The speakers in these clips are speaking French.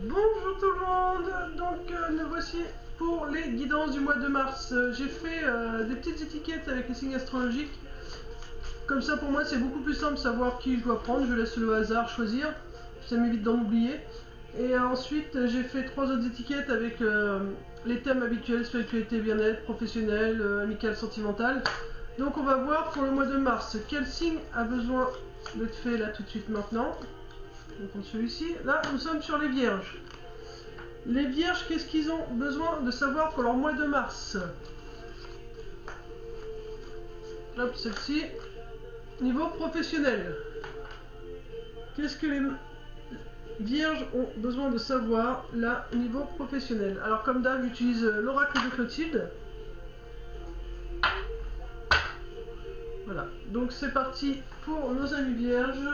Bonjour tout le monde, donc nous voici pour les guidances du mois de mars. J'ai fait des petites étiquettes avec les signes astrologiques. Comme ça pour moi c'est beaucoup plus simple de savoir qui je dois prendre, je laisse le hasard choisir, ça m'évite d'en oublier. Et ensuite j'ai fait 3 autres étiquettes avec les thèmes habituels, spiritualité, bien-être, professionnel, amical, sentimental. Donc on va voir pour le mois de mars, quel signe a besoin d'être fait là tout de suite maintenant. Donc celui-ci, là nous sommes sur les vierges. Les vierges, qu'est-ce qu'ils ont besoin de savoir pour leur mois de mars? Hop, celle-ci. Niveau professionnel. Qu'est-ce que les vierges ont besoin de savoir là, niveau professionnel? Alors comme d'hab, j'utilise l'oracle de Clotilde. Voilà, donc c'est parti pour nos amis vierges.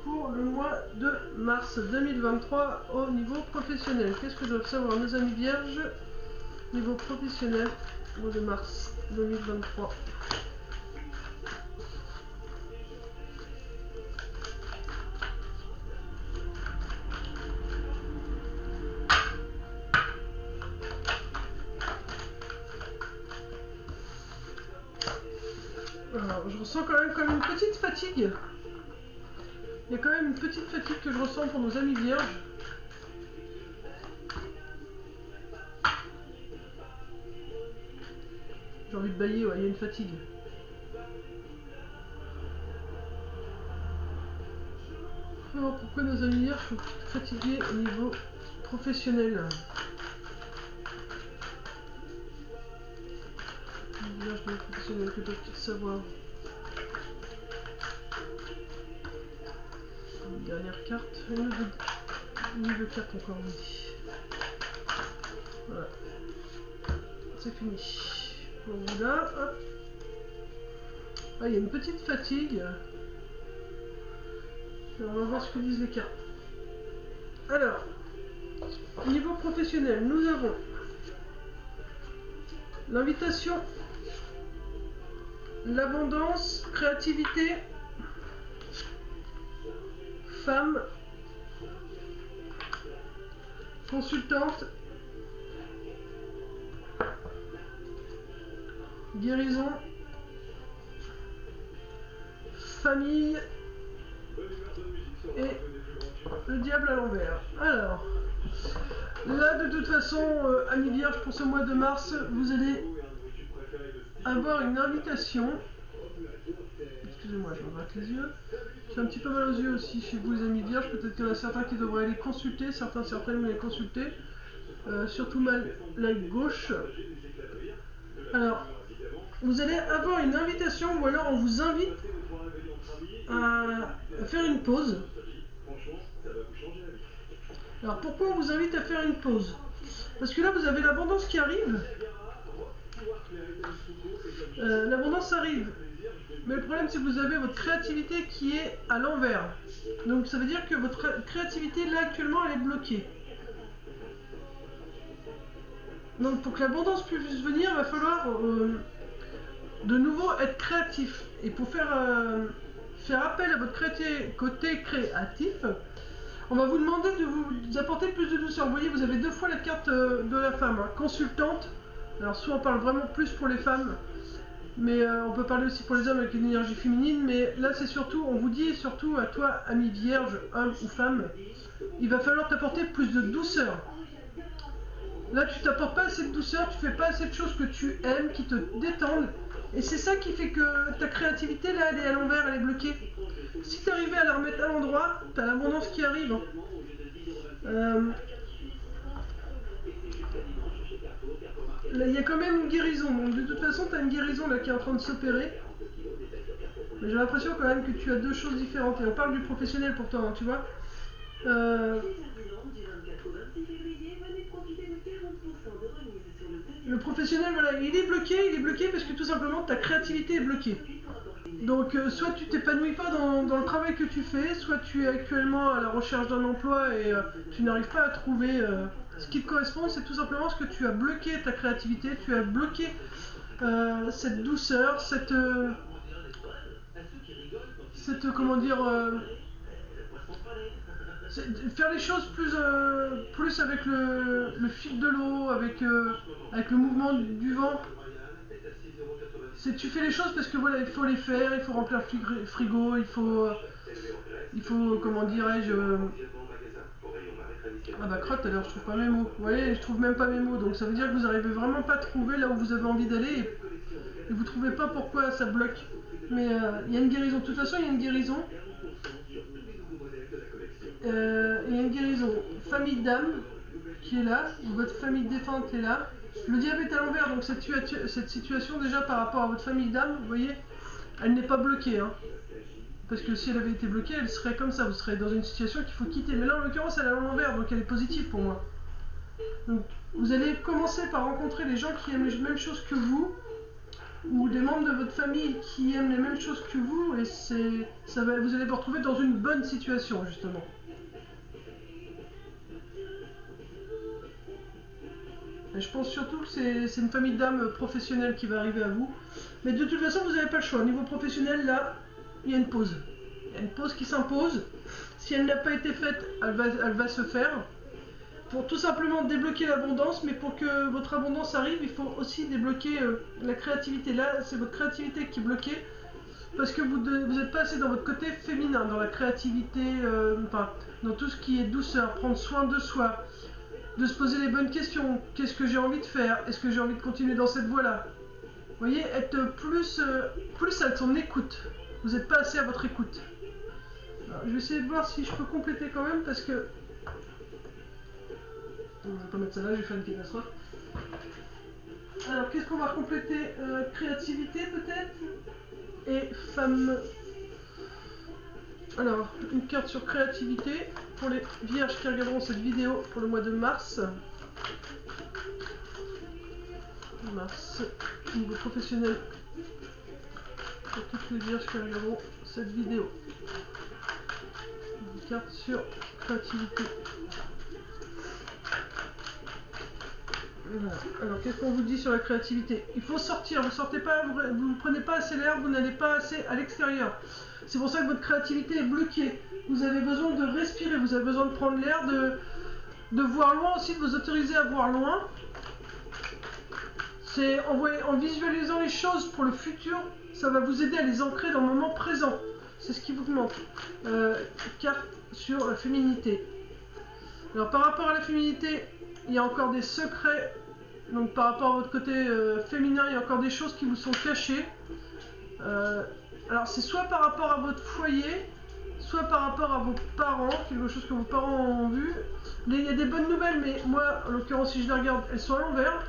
Pour le mois de mars 2023 au niveau professionnel. Qu'est-ce que doivent savoir nos amis vierges niveau professionnel au mois de mars 2023? Alors, je ressens quand même comme une petite fatigue. Il y a quand même une petite fatigue que je ressens pour nos amis vierges. J'ai envie de bailler, ouais, il y a une fatigue. Alors, pourquoi nos amis vierges sont fatigués au niveau professionnel? Les vierges au niveau professionnel, que doivent-ils savoir? Une dernière carte, une de carte encore, on dit. Voilà. C'est fini. Pour vous là, hop. Ah, il y a une petite fatigue. Alors, on va voir ce que disent les cartes. Alors, au niveau professionnel, nous avons l'invitation, l'abondance, créativité, femme, consultante, guérison, famille et le diable à l'envers. Alors, là de toute façon, amis vierges, pour ce mois de mars, vous allez avoir une invitation. Excusez-moi, je me gratte les yeux. J'ai un petit peu mal aux yeux aussi chez vous les amis vierges. Peut-être qu'il y en a certains qui devraient aller consulter, certaines les consulter. Surtout l'œil gauche. Alors, vous allez avoir une invitation ou alors on vous invite à faire une pause. Alors pourquoi on vous invite à faire une pause? Parce que là vous avez l'abondance qui arrive. L'abondance arrive. Mais le problème c'est que vous avez votre créativité qui est à l'envers. Donc ça veut dire que votre créativité là actuellement elle est bloquée. Donc pour que l'abondance puisse venir, il va falloir de nouveau être créatif. Et pour faire appel à votre côté créatif, on va vous demander de vous apporter plus de douceur. Vous voyez, vous avez 2 fois la carte de la femme, hein. Consultante. Alors soit on parle vraiment plus pour les femmes, mais on peut parler aussi pour les hommes avec une énergie féminine. Mais là c'est surtout, on vous dit surtout à toi, ami vierge, homme ou femme, il va falloir t'apporter plus de douceur. Là tu t'apportes pas assez de douceur, tu fais pas assez de choses que tu aimes, qui te détendent. Et c'est ça qui fait que ta créativité là elle est à l'envers, elle est bloquée. Si tu arrivais à la remettre à l'endroit, tu as l'abondance qui arrive. Là il y a quand même une guérison, donc de toute façon tu as une guérison là qui est en train de s'opérer. Mais j'ai l'impression quand même que tu as 2 choses différentes. Et on parle du professionnel pourtant, hein, tu vois. Le professionnel, voilà, il est bloqué parce que tout simplement ta créativité est bloquée. Donc soit tu t'épanouis pas dans le travail que tu fais, soit tu es actuellement à la recherche d'un emploi et tu n'arrives pas à trouver ce qui te correspond. C'est tout simplement ce que tu as bloqué ta créativité, tu as bloqué cette douceur, cette comment dire, Faire les choses plus avec le fil de l'eau, avec le mouvement du vent. Tu fais les choses parce que voilà, il faut les faire, il faut remplir le frigo, il faut comment dirais-je... Ah bah crotte, alors je trouve pas mes mots. Vous voyez, je trouve même pas mes mots, donc ça veut dire que vous arrivez vraiment pas à trouver là où vous avez envie d'aller et vous trouvez pas pourquoi ça bloque. Mais il y a une guérison, de toute façon il y a une guérison. Il y a une guérison. Famille d'âme qui est là, votre famille défunte est là. Le diable est à l'envers, donc cette situation déjà par rapport à votre famille d'âme, vous voyez, elle n'est pas bloquée. Hein. Parce que si elle avait été bloquée, elle serait comme ça, vous serez dans une situation qu'il faut quitter. Mais là en l'occurrence elle est à l'envers, donc elle est positive pour moi. Donc vous allez commencer par rencontrer des gens qui aiment les mêmes choses que vous, ou des membres de votre famille qui aiment les mêmes choses que vous, et vous allez vous retrouver dans une bonne situation justement. Et je pense surtout que c'est une famille d'âmes professionnelle qui va arriver à vous. Mais de toute façon, vous n'avez pas le choix. Au niveau professionnel, là, il y a une pause. Il y a une pause qui s'impose. Si elle n'a pas été faite, elle va se faire. Pour tout simplement débloquer l'abondance, mais pour que votre abondance arrive, il faut aussi débloquer la créativité. Là, c'est votre créativité qui est bloquée. Parce que vous n'êtes pas assez dans votre côté féminin, dans la créativité, enfin, dans tout ce qui est douceur, prendre soin de soi. De se poser les bonnes questions. Qu'est-ce que j'ai envie de faire? Est-ce que j'ai envie de continuer dans cette voie-là? Vous voyez, être plus à son écoute. Vous n'êtes pas assez à votre écoute. Alors, je vais essayer de voir si je peux compléter quand même parce que... Je ne vais pas mettre ça là, je vais faire une catastrophe. Alors, qu'est-ce qu'on va compléter? Créativité peut-être? Et femme... Alors, une carte sur créativité pour les vierges qui regarderont cette vidéo pour le mois de mars. Mars, niveau professionnel. Pour toutes les vierges qui regarderont cette vidéo. Une carte sur créativité. Voilà. Alors, qu'est-ce qu'on vous dit sur la créativité? Il faut sortir, vous sortez pas, vous ne prenez pas assez l'air, vous n'allez pas assez à l'extérieur. C'est pour ça que votre créativité est bloquée. Vous avez besoin de respirer, vous avez besoin de prendre l'air, de voir loin aussi, de vous autoriser à voir loin. C'est en visualisant les choses pour le futur, ça va vous aider à les ancrer dans le moment présent. C'est ce qui vous manque. Carte sur la féminité. Alors par rapport à la féminité, il y a encore des secrets. Donc par rapport à votre côté féminin, il y a encore des choses qui vous sont cachées. Alors c'est soit par rapport à votre foyer, soit par rapport à vos parents, quelque chose que vos parents ont vu. Il y a des bonnes nouvelles, mais moi, en l'occurrence, si je les regarde, elles sont à l'envers.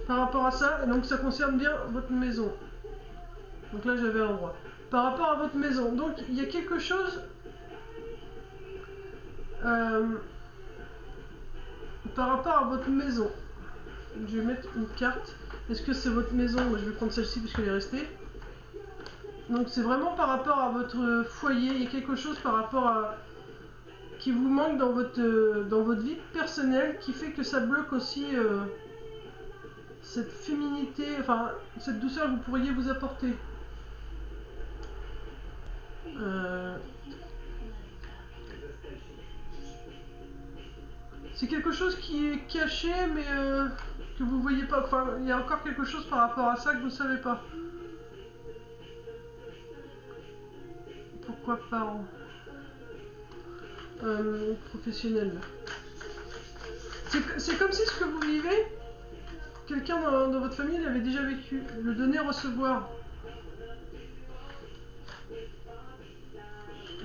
Par rapport à ça, et donc ça concerne bien votre maison. Donc là, j'avais un droit. Par rapport à votre maison, donc il y a quelque chose... par rapport à votre maison. Je vais mettre une carte. Est-ce que c'est votre maison? Moi, je vais prendre celle-ci parce qu'elle est restée. Donc c'est vraiment par rapport à votre foyer, il y a quelque chose par rapport à qui vous manque dans votre vie personnelle qui fait que ça bloque aussi cette féminité, enfin cette douceur que vous pourriez vous apporter. C'est quelque chose qui est caché mais que vous voyez pas, enfin il y a encore quelque chose par rapport à ça que vous ne savez pas. Pourquoi pas professionnel. C'est comme si ce que vous vivez, quelqu'un dans votre famille l'avait déjà vécu. Le donner-recevoir.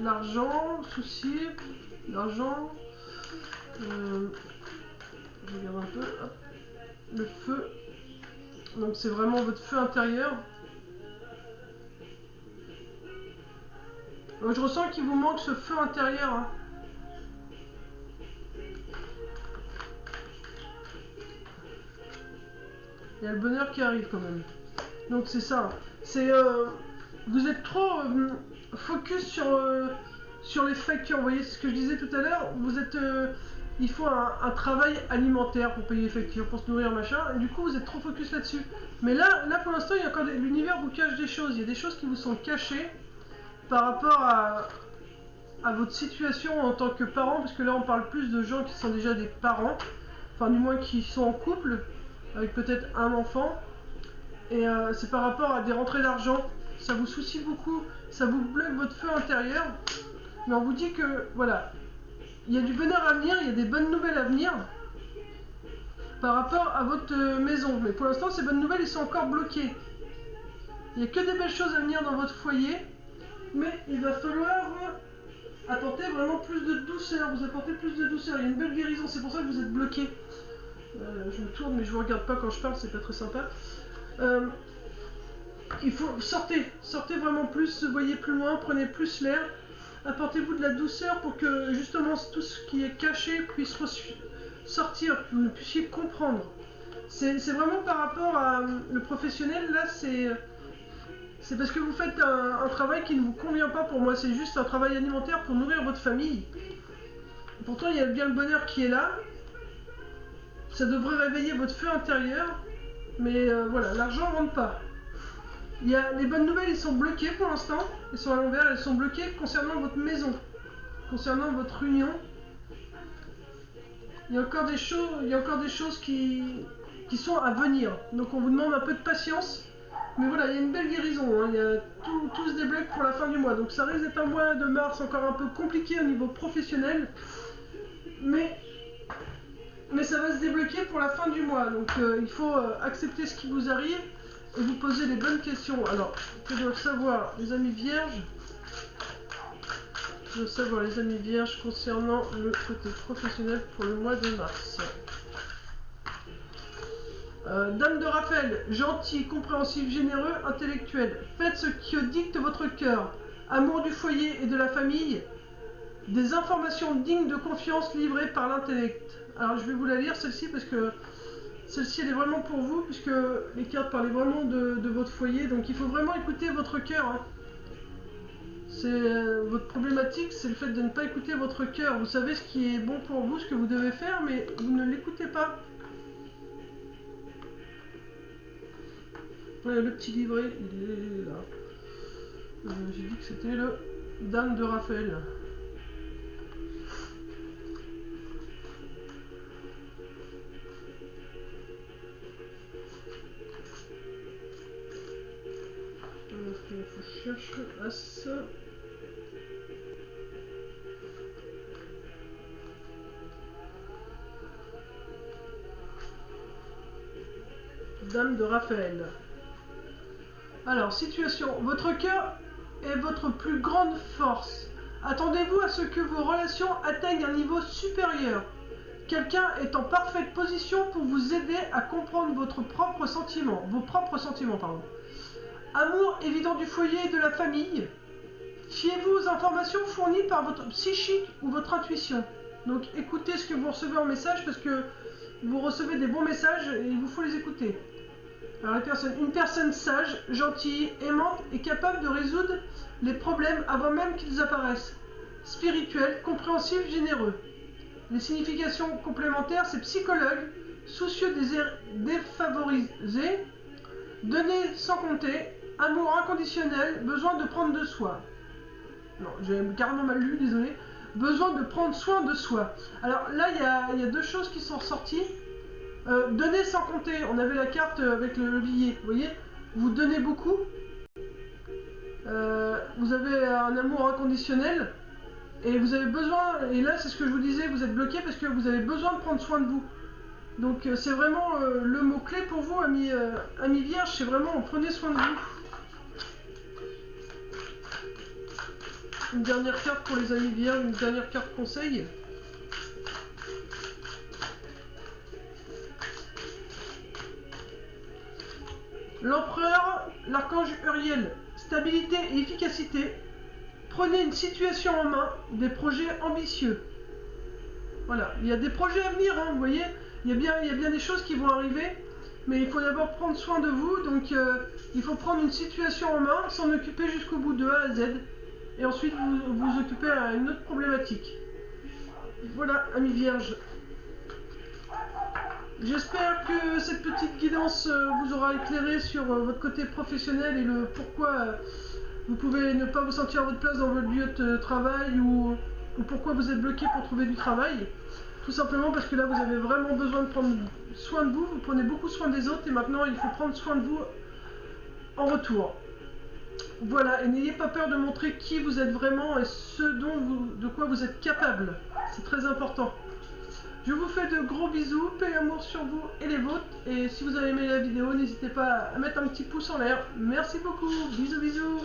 L'argent, souci, l'argent. Je regarde un peu. Hop. Le feu. Donc c'est vraiment votre feu intérieur. Donc, je ressens qu'il vous manque ce feu intérieur. Hein. Il y a le bonheur qui arrive quand même. Donc c'est ça. C'est vous êtes trop focus sur les factures. Vous voyez ce que je disais tout à l'heure. Vous êtes il faut un travail alimentaire pour payer les factures, pour se nourrir, machin. Et du coup, vous êtes trop focus là-dessus. Mais là pour l'instant, il y a encore l'univers vous cache des choses. Il y a des choses qui vous sont cachées par rapport à votre situation en tant que parent, parce que là on parle plus de gens qui sont déjà des parents, enfin du moins qui sont en couple, avec peut-être un enfant, et c'est par rapport à des rentrées d'argent. Ça vous soucie beaucoup, ça vous bloque votre feu intérieur, mais on vous dit que voilà, il y a du bonheur à venir, il y a des bonnes nouvelles à venir par rapport à votre maison. Mais pour l'instant, ces bonnes nouvelles, ils sont encore bloquées. Il n'y a que des belles choses à venir dans votre foyer, mais il va falloir apporter vraiment plus de douceur, vous apportez plus de douceur. Il y a une belle guérison, c'est pour ça que vous êtes bloqué. Je me tourne, mais je vous regarde pas quand je parle, c'est pas très sympa. Il faut sortez vraiment plus, voyez plus loin, prenez plus l'air, apportez-vous de la douceur pour que justement tout ce qui est caché puisse sortir, que vous puissiez comprendre. C'est vraiment par rapport à le professionnel, là c'est parce que vous faites un travail qui ne vous convient pas pour moi, c'est juste un travail alimentaire pour nourrir votre famille. Pourtant il y a bien le bonheur qui est là, ça devrait réveiller votre feu intérieur, mais voilà, l'argent ne rentre pas. Les bonnes nouvelles, ils sont bloquées pour l'instant, elles sont à l'envers, elles sont bloquées concernant votre maison, concernant votre union. Il y a encore des choses qui sont à venir, donc on vous demande un peu de patience, mais voilà, il y a une belle guérison, hein. Tout se débloque pour la fin du mois, donc ça risque d'être un mois de mars encore un peu compliqué au niveau professionnel, mais ça va se débloquer pour la fin du mois, donc il faut accepter ce qui vous arrive et vous poser les bonnes questions. Alors, que doivent savoir les amis vierges? Que doivent savoir les amis vierges concernant le côté professionnel pour le mois de mars? Dame de Raphaël, gentil, compréhensif, généreux, intellectuel. Faites ce qui dicte votre cœur. Amour du foyer et de la famille. Des informations dignes de confiance livrées par l'intellect. Alors, je vais vous la lire celle-ci parce que celle-ci elle est vraiment pour vous, puisque les cartes parlaient vraiment de votre foyer, donc il faut vraiment écouter votre cœur. Hein. Votre problématique, c'est le fait de ne pas écouter votre cœur. Vous savez ce qui est bon pour vous, ce que vous devez faire, mais vous ne l'écoutez pas. Le petit livret, il est là. J'ai dit que c'était le Dame de Raphaël. Je cherche As. Dame de Raphaël. Alors, situation. Votre cœur est votre plus grande force. Attendez-vous à ce que vos relations atteignent un niveau supérieur. Quelqu'un est en parfaite position pour vous aider à comprendre vos propres sentiments, pardon. Amour évident du foyer et de la famille. Fiez-vous aux informations fournies par votre psychique ou votre intuition. Donc écoutez ce que vous recevez en message parce que vous recevez des bons messages et il vous faut les écouter. Alors une personne sage, gentille, aimante et capable de résoudre les problèmes avant même qu'ils apparaissent. Spirituel, compréhensif, généreux. Les significations complémentaires, c'est psychologue, soucieux des défavorisés, donner sans compter, amour inconditionnel, besoin de prendre de soi. Non, j'ai carrément mal lu, désolé. Besoin de prendre soin de soi. Alors là, il y a deux choses qui sont ressorties. Donner sans compter. On avait la carte avec le billet. Vous voyez, vous donnez beaucoup. Vous avez un amour inconditionnel. Et vous avez besoin, et là c'est ce que je vous disais, vous êtes bloqué parce que vous avez besoin de prendre soin de vous. Donc c'est vraiment le mot-clé pour vous, amis vierges, c'est vraiment prenez soin de vous. Une dernière carte pour les amis vierges, une dernière carte conseil. L'empereur, l'archange Uriel, stabilité et efficacité. Prenez une situation en main, des projets ambitieux. Voilà, il y a des projets à venir, hein, vous voyez, il y a bien des choses qui vont arriver, mais il faut d'abord prendre soin de vous, donc il faut prendre une situation en main, s'en occuper jusqu'au bout de A à Z, et ensuite vous occuper à une autre problématique. Voilà, amis vierges. J'espère que cette petite guidance vous aura éclairé sur votre côté professionnel et le pourquoi vous pouvez ne pas vous sentir à votre place dans votre lieu de travail ou pourquoi vous êtes bloqué pour trouver du travail. Tout simplement parce que là vous avez vraiment besoin de prendre soin de vous, vous prenez beaucoup soin des autres et maintenant il faut prendre soin de vous en retour. Voilà, et n'ayez pas peur de montrer qui vous êtes vraiment et de quoi vous êtes capable. C'est très important. Je vous fais de gros bisous, paix et amour sur vous et les vôtres. Et si vous avez aimé la vidéo, n'hésitez pas à mettre un petit pouce en l'air. Merci beaucoup, bisous bisous.